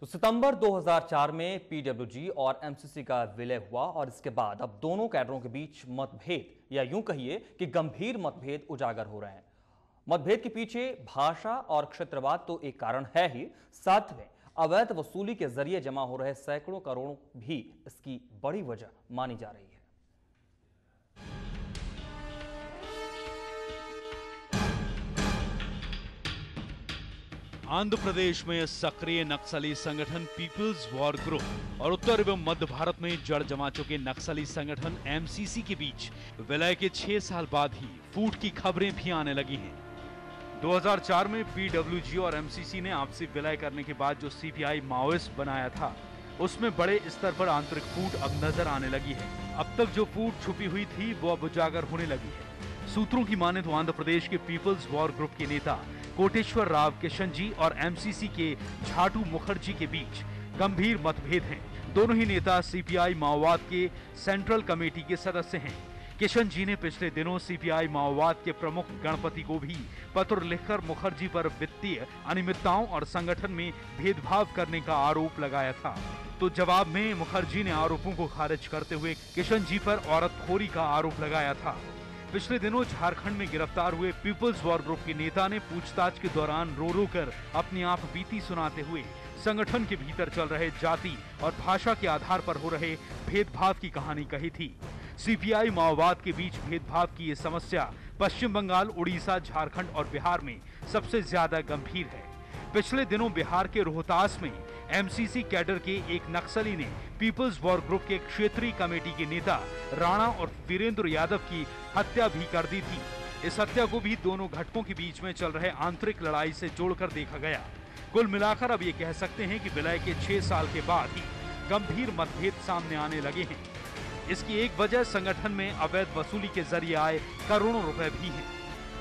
तो सितंबर 2004 में पीडब्ल्यूजी और एमसीसी का विलय हुआ और इसके बाद अब दोनों कैडरों के बीच मतभेद या यूं कहिए कि गंभीर मतभेद उजागर हो रहे हैं। मतभेद के पीछे भाषा और क्षेत्रवाद तो एक कारण है ही, साथ में अवैध वसूली के जरिए जमा हो रहे सैकड़ों करोड़ भी इसकी बड़ी वजह मानी जा रही है। आंध्र प्रदेश में सक्रिय नक्सली संगठन पीपल्स वॉर ग्रुप और उत्तर एवं मध्य भारत में जड़ जमा चुके नक्सली संगठन एमसीसी के बीच विलय के 6 साल बाद ही फूट की खबरें भी आने लगी हैं। 2004 में पीडब्ल्यूजी और एमसीसी ने आपसी विलय करने के बाद जो सीपीआई माओइस्ट बनाया था, उसमें बड़े स्तर पर आंतरिक फूट अब नजर आने लगी है। अब तक जो फूट छुपी हुई थी वो अब उजागर होने लगी है। सूत्रों की माने तो आंध्र प्रदेश के पीपल्स वॉर ग्रुप के नेता कोटेश्वर राव किशनजी और एमसीसी के झाटू मुखर्जी के बीच गंभीर मतभेद हैं। दोनों ही नेता सीपीआई माओवाद के सेंट्रल कमेटी के सदस्य हैं। किशनजी ने पिछले दिनों सीपीआई माओवाद के प्रमुख गणपति को भी पत्र लिखकर मुखर्जी पर वित्तीय अनियमितताओं और संगठन में भेदभाव करने का आरोप लगाया था। तो जवाब में मुखर्जी ने आरोपों को खारिज करते हुए किशनजी पर औरतखोरी का आरोप लगाया था। पिछले दिनों झारखंड में गिरफ्तार हुए पीपल्स वॉर ग्रुप के नेता ने पूछताछ के दौरान रो रो कर अपनी आप बीती सुनाते हुए संगठन के भीतर चल रहे जाति और भाषा के आधार पर हो रहे भेदभाव की कहानी कही थी। सीपीआई माओवाद के बीच भेदभाव की ये समस्या पश्चिम बंगाल, उड़ीसा, झारखंड और बिहार में सबसे ज्यादा गंभीर है। पिछले दिनों बिहार के रोहतास में एमसीसी कैडर के एक नक्सली ने पीपल्स वॉर ग्रुप के क्षेत्रीय कमेटी के नेता राणा और वीरेंद्र यादव की हत्या भी कर दी थी। इस हत्या को भी दोनों घटकों के बीच में चल रहे आंतरिक लड़ाई से जोड़कर देखा गया। कुल मिलाकर अब ये कह सकते हैं कि विलय के 6 साल के बाद ही गंभीर मतभेद सामने आने लगे हैं। इसकी एक वजह संगठन में अवैध वसूली के जरिए आए करोड़ों रुपए भी हैं।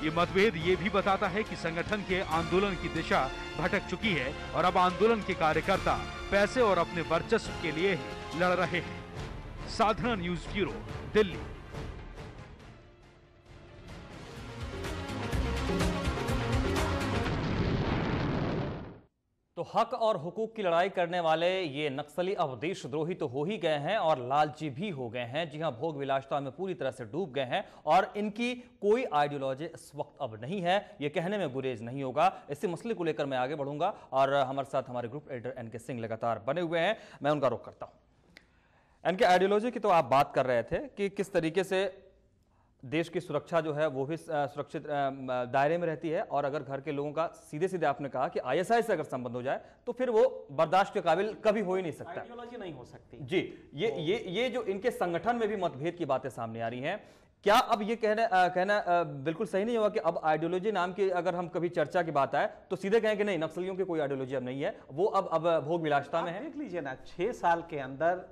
ये मतभेद ये भी बताता है कि संगठन के आंदोलन की दिशा भटक चुकी है और अब आंदोलन के कार्यकर्ता पैसे और अपने वर्चस्व के लिए ही लड़ रहे हैं। साधना न्यूज ब्यूरो, दिल्ली। तो हक और हुकूक की लड़ाई करने वाले ये नक्सली अब देशद्रोही तो हो ही गए हैं और लालची भी हो गए हैं। जी हां, भोग विलासिता में पूरी तरह से डूब गए हैं और इनकी कोई आइडियोलॉजी इस वक्त अब नहीं है, ये कहने में गुरेज नहीं होगा। इसी मसले को लेकर मैं आगे बढ़ूंगा और हमारे साथ हमारे ग्रुप एडिटर एनके सिंह लगातार बने हुए हैं। मैं उनका रुख करता हूं। एनके, आइडियोलॉजी की तो आप बात कर रहे थे कि किस तरीके से देश की सुरक्षा जो है वो भी सुरक्षित दायरे में रहती है और अगर घर के लोगों का सीधे सीधे आपने कहा कि आईएसआई से अगर संबंध हो जाए तो फिर वो बर्दाश्त के काबिल कभी हो ही नहीं सकता, आइडियोलॉजी नहीं हो सकती। जी, ये जो इनके संगठन में भी मतभेद की बातें सामने आ रही हैं, क्या अब ये कहना बिल्कुल सही नहीं होगा कि अब आइडियोलॉजी नाम की अगर हम कभी चर्चा की बात आए तो सीधे कहें कि नहीं, नक्सलियों की कोई आइडियोलॉजी अब नहीं है, वो अब भोग विलासिता में है? देख लीजिए ना, 6 साल के अंदर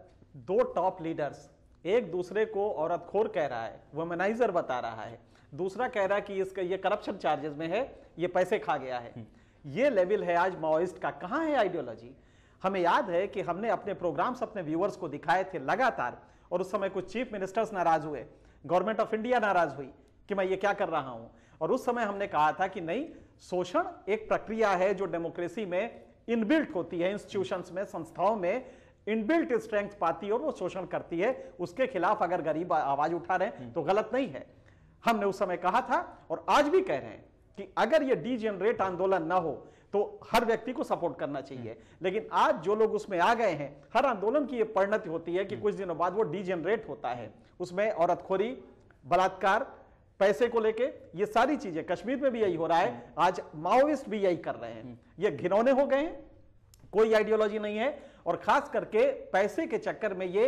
2 टॉप लीडर्स एक दूसरे को औरतखोर कह रहा है, वुमेनाइजर बता रहा है, दूसरा कह रहा है कि इसका ये करप्शन चार्जेस में है, ये पैसे खा गया है। ये लेवल है आज माओइस्ट का। कहां है आइडियोलॉजी? हमें याद है कि हमने अपने प्रोग्राम्स अपने व्यूअर्स को दिखाए थे लगातार और उस समय कुछ चीफ मिनिस्टर्स नाराज हुए, गवर्नमेंट ऑफ इंडिया नाराज हुई कि मैं ये क्या कर रहा हूं। और उस समय हमने कहा था कि नहीं, शोषण एक प्रक्रिया है जो डेमोक्रेसी में इनबिल्ट होती है, इंस्टीट्यूशंस में, संस्थाओं में इनबिल्ट स्ट्रेंथ पाती है और वो शोषण करती है। उसके खिलाफ अगर गरीब आवाज उठा रहे हैं तो गलत नहीं है। हमने उस समय कहा था और आज भी कह रहे हैं कि अगर ये डीजेनरेट आंदोलन ना हो तो हर व्यक्ति को सपोर्ट करना चाहिए। लेकिन आज जो लोग उसमें आ गए हैं, हर आंदोलन की ये परिणति होती है कि कुछ दिनों बाद वो डीजेनरेट होता है। उसमें औरतखोरी, बलात्कार, पैसे को लेके ये सारी चीजें, कश्मीर में भी यही हो रहा है, आज माओइस्ट भी यही कर रहे हैं। ये घिनौने हो गए हैं, कोई आइडियोलॉजी नहीं है और खास करके पैसे के चक्कर में ये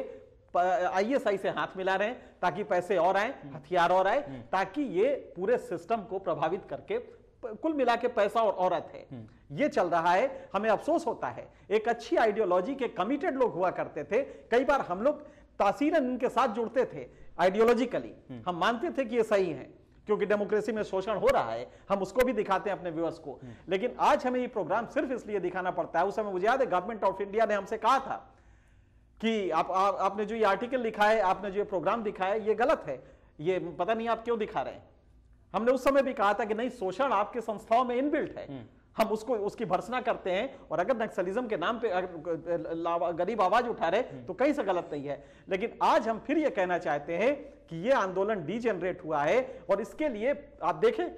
आईएसआई से हाथ मिला रहे हैं ताकि पैसे और आए, हथियार और आए, ताकि ये पूरे सिस्टम को प्रभावित करके, कुल मिला के पैसा और औरत है, ये चल रहा है। हमें अफसोस होता है, एक अच्छी आइडियोलॉजी के कमिटेड लोग हुआ करते थे, कई बार हम लोग तासीरन इनके साथ जुड़ते थे आइडियोलॉजिकली, हम मानते थे कि ये सही है क्योंकि डेमोक्रेसी में शोषण हो रहा है, हम उसको भी दिखाते हैं अपने व्यूअर्स को। लेकिन आज हमें ये प्रोग्राम सिर्फ इसलिए दिखाना पड़ता है। उस समय मुझे याद है गवर्नमेंट ऑफ इंडिया ने हमसे कहा था कि आपने जो ये आर्टिकल लिखा है, आपने जो ये प्रोग्राम दिखाया है, ये गलत है, ये पता नहीं आप क्यों दिखा रहे हैं। हमने उस समय भी कहा था कि नहीं, शोषण आपके संस्थाओं में इनबिल्ट है, हम उसको उसकी भर्त्सना करते हैं, और अगर नक्सलिज्म के नाम पे गरीब आवाज उठा रहे तो कहीं से गलत नहीं है। लेकिन आज हम फिर ये कहना चाहते हैं कि ये आंदोलन डीजेनरेट हुआ है, और इसके लिए आप देखें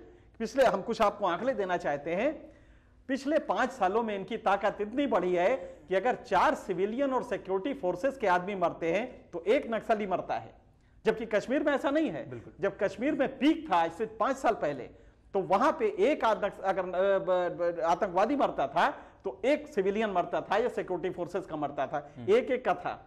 पिछले, हम कुछ आपको आंकड़े देना चाहते हैं, पिछले 5 सालों में इनकी ताकत इतनी बढ़ी है कि अगर 4 सिविलियन और सिक्योरिटी फोर्सेस के आदमी मरते हैं तो 1 नक्सली मरता है, जबकि कश्मीर में ऐसा नहीं है। जब कश्मीर में पीक था आज से 5 साल पहले, तो वहां पे एक अगर आतंकवादी मरता था तो 1 सिविलियन मरता था या सिक्योरिटी फोर्सेस का मरता था, एक का था।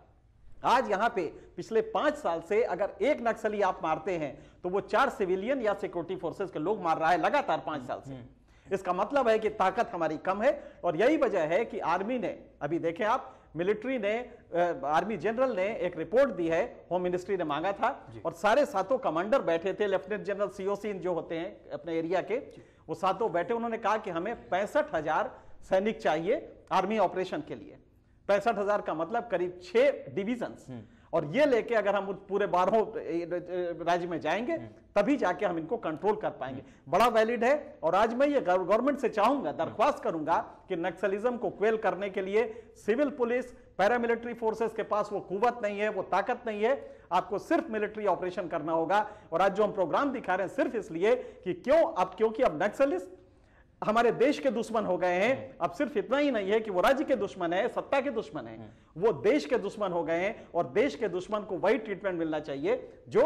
आज यहां पे पिछले 5 साल से अगर 1 नक्सली आप मारते हैं तो वो 4 सिविलियन या सिक्योरिटी फोर्सेस के लोग मार रहा है लगातार 5 साल से। इसका मतलब है कि ताकत हमारी कम है, और यही वजह है कि आर्मी ने, अभी देखें आप, मिलिट्री ने, आर्मी जनरल ने एक रिपोर्ट दी है, होम मिनिस्ट्री ने मांगा था, और सारे 7 कमांडर बैठे थे, लेफ्टिनेंट जनरल सीओसी जो होते हैं अपने एरिया के, वो 7 बैठे, उन्होंने कहा कि हमें 65,000 सैनिक चाहिए आर्मी ऑपरेशन के लिए। 65,000 का मतलब करीब 6 डिविजन्स, और ये लेके अगर हम पूरे 12 राज्य में जाएंगे तभी जाके हम इनको कंट्रोल कर पाएंगे। बड़ा वैलिड है, और आज मैं ये गवर्नमेंट से चाहूंगा, दरख्वास्त करूंगा कि नक्सलिज्म को क्वेल करने के लिए सिविल पुलिस, पैरामिलिट्री फोर्सेस के पास वो कुव्वत नहीं है, वो ताकत नहीं है, आपको सिर्फ मिलिट्री ऑपरेशन करना होगा। और आज जो हम प्रोग्राम दिखा रहे हैं सिर्फ इसलिए कि क्योंकि अब नक्सलिस्ट हमारे देश के दुश्मन हो गए हैं। अब सिर्फ इतना ही नहीं है कि वो राज्य के दुश्मन है, सत्ता के दुश्मन है, वो देश के दुश्मन हो गए हैं, और देश के दुश्मन को वही ट्रीटमेंट मिलना चाहिए जो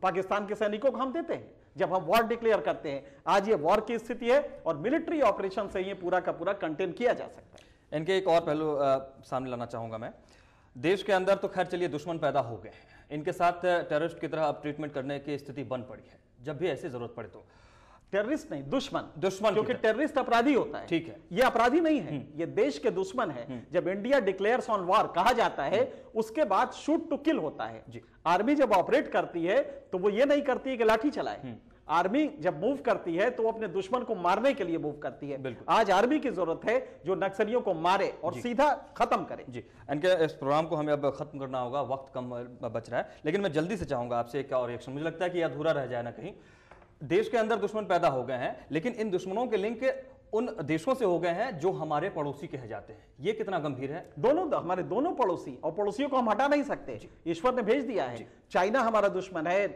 पाकिस्तान के सैनिकों को हम देते हैं जब हम वॉर डिक्लेयर करते हैं। आज ये वॉर की स्थिति है, और मिलिट्री ऑपरेशन से ये पूरा का पूरा कंटेन किया जा सकता है। इनके एक और पहलू सामने लाना चाहूंगा मैं। देश के अंदर तो खैर चलिए दुश्मन पैदा हो गए हैं, इनके साथ टेररिस्ट की तरह अब ट्रीटमेंट करने की स्थिति बन पड़ी है, जब भी ऐसी जरूरत पड़े तो। टेररिस्ट नहीं, दुश्मन, क्योंकि टेररिस्ट अपराधी होता है। ठीक है, ये अपराधी नहीं है, ये देश के दुश्मन है। जब इंडिया डिक्लेयर्स ऑन वॉर कहा जाता है, उसके बाद शूट टू किल होता है। आर्मी जब ऑपरेट करती है तो वो ये नहीं करती है कि लाठी चलाए। आर्मी जब मूव करती है तो वो अपने दुश्मन को मारने के लिए मूव करती है। आज आर्मी की जरूरत है जो नक्सलियों को मारे और सीधा खत्म करे। जी, इनके इस प्रोग्राम को हमें अब खत्म करना होगा, वक्त कम बच रहा है, लेकिन मैं जल्दी से चाहूंगा आपसे एक और रिएक्शन। मुझे लगता है कि अधूरा रह जाए ना कहीं। देश के अंदर दुश्मन पैदा हो गए हैं, लेकिन इन दुश्मनों के लिंक उन देशों से हो गए हैं जो हमारे पड़ोसी कहे जाते हैं। ये कितना गंभीर है? हमारे दोनों पड़ोसी, और पड़ोसियों को हम हटा नहीं सकते, ईश्वर ने भेज दिया है। चाइना हमारा दुश्मन है,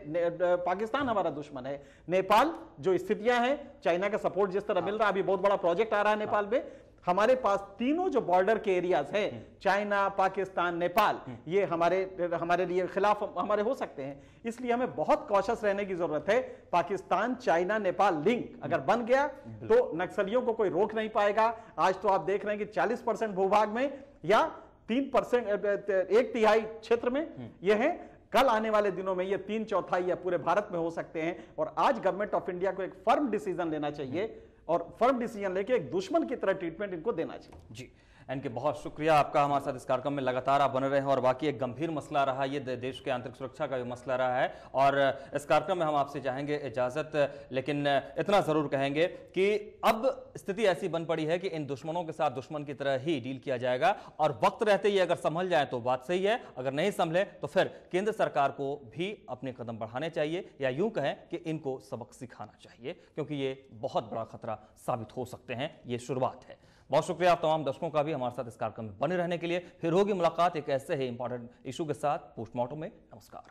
पाकिस्तान हमारा दुश्मन है, नेपाल जो स्थितियां हैं, चाइना का सपोर्ट जिस तरह मिल रहा है, अभी बहुत बड़ा प्रोजेक्ट आ रहा है नेपाल में। हमारे पास तीनों जो बॉर्डर के एरियाज हैं, चाइना, पाकिस्तान, नेपाल, ये हमारे लिए खिलाफ हमारे हो सकते हैं। इसलिए हमें बहुत कॉशियस रहने की जरूरत है। पाकिस्तान, चाइना, नेपाल लिंक अगर बन गया तो नक्सलियों को कोई रोक नहीं पाएगा। आज तो आप देख रहे हैं कि 40% भूभाग में या 3%, 1/3 क्षेत्र में ये है। कल आने वाले दिनों में ये 3/4 या पूरे भारत में हो सकते हैं। और आज गवर्नमेंट ऑफ इंडिया को एक फर्म डिसीजन लेना चाहिए, और फर्म डिसीजन लेके एक दुश्मन की तरह ट्रीटमेंट इनको देना चाहिए। जी, इनके बहुत शुक्रिया आपका हमारे साथ इस कार्यक्रम में लगातार आप बने रहे हैं, और वाकई एक गंभीर मसला रहा, ये देश के आंतरिक सुरक्षा का भी मसला रहा है। और इस कार्यक्रम में हम आपसे चाहेंगे इजाजत, लेकिन इतना जरूर कहेंगे कि अब स्थिति ऐसी बन पड़ी है कि इन दुश्मनों के साथ दुश्मन की तरह ही डील किया जाएगा, और वक्त रहते ही अगर संभल जाए तो बात सही है, अगर नहीं संभले तो फिर केंद्र सरकार को भी अपने कदम बढ़ाने चाहिए, या यूं कहें कि इनको सबक सिखाना चाहिए, क्योंकि ये बहुत बड़ा खतरा साबित हो सकते हैं। ये शुरुआत है। बहुत शुक्रिया आप तमाम दर्शकों का भी हमारे साथ इस कार्यक्रम में बने रहने के लिए। फिर होगी मुलाकात एक ऐसे ही इंपॉर्टेंट इशू के साथ पोस्टमार्टम में। नमस्कार।